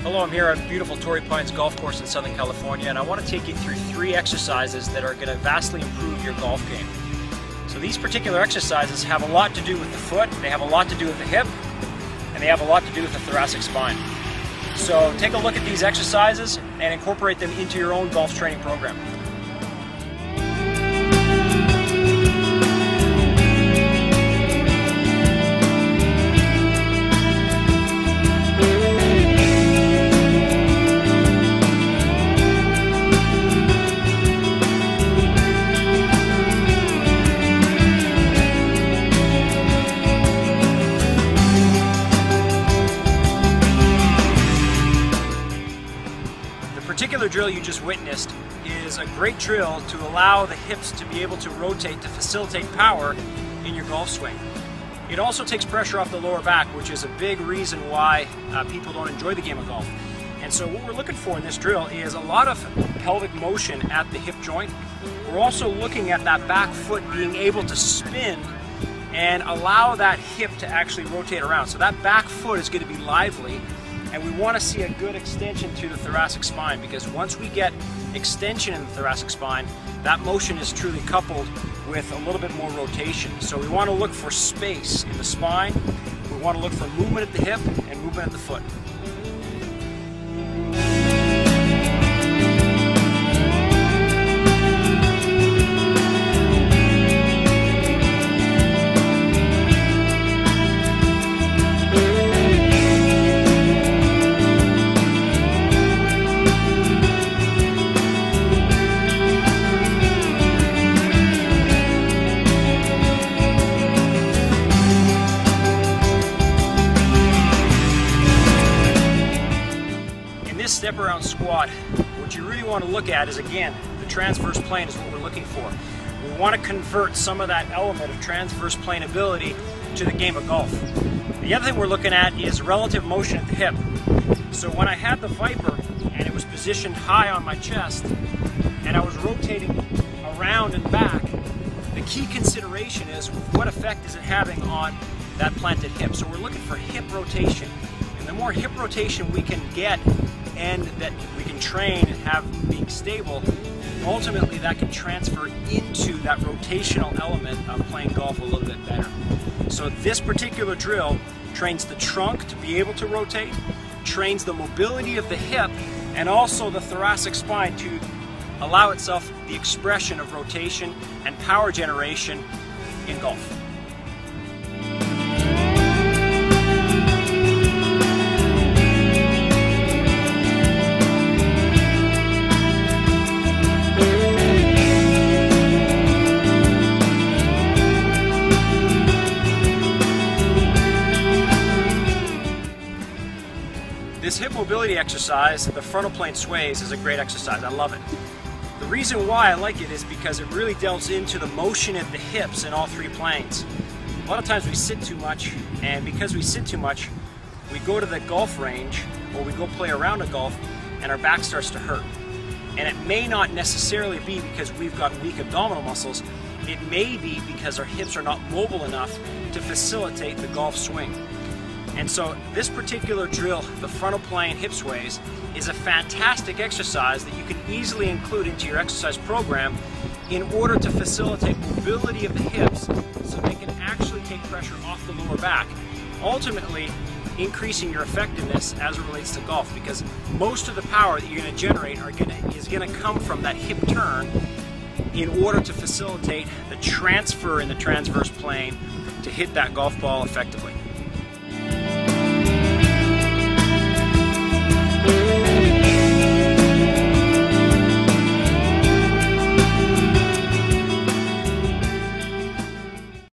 Hello, I'm here at beautiful Torrey Pines Golf Course in Southern California, and I want to take you through 3 exercises that are going to vastly improve your golf game. So these particular exercises have a lot to do with the foot, they have a lot to do with the hip, and they have a lot to do with the thoracic spine. So take a look at these exercises and incorporate them into your own golf training program. The particular drill you just witnessed is a great drill to allow the hips to be able to rotate to facilitate power in your golf swing. It also takes pressure off the lower back, which is a big reason why people don't enjoy the game of golf. And so what we're looking for in this drill is a lot of pelvic motion at the hip joint. We're also looking at that back foot being able to spin and allow that hip to actually rotate around. So that back foot is going to be lively. And we want to see a good extension to the thoracic spine, because once we get extension in the thoracic spine, that motion is truly coupled with a little bit more rotation. So we want to look for space in the spine, we want to look for movement at the hip and movement at the foot. This step around squat, what you really want to look at is, again, the transverse plane is what we're looking for. We want to convert some of that element of transverse plane ability to the game of golf. The other thing we're looking at is relative motion at the hip. So when I had the Viper and it was positioned high on my chest and I was rotating around and back, the key consideration is what effect is it having on that planted hip. So we're looking for hip rotation. And the more hip rotation we can get and that we can train and have being stable, ultimately that can transfer into that rotational element of playing golf a little bit better. So this particular drill trains the trunk to be able to rotate, trains the mobility of the hip, and also the thoracic spine to allow itself the expression of rotation and power generation in golf. This hip mobility exercise, the frontal plane sways, is a great exercise. I love it. The reason why I like it is because it really delves into the motion at the hips in all 3 planes. A lot of times we sit too much, and because we sit too much, we go to the golf range or we go play around a golf and our back starts to hurt. And it may not necessarily be because we've got weak abdominal muscles. It may be because our hips are not mobile enough to facilitate the golf swing. And so this particular drill, the frontal plane hip sways, is a fantastic exercise that you can easily include into your exercise program in order to facilitate mobility of the hips so they can actually take pressure off the lower back, ultimately increasing your effectiveness as it relates to golf, because most of the power that you're going to generate is going to come from that hip turn in order to facilitate the transfer in the transverse plane to hit that golf ball effectively.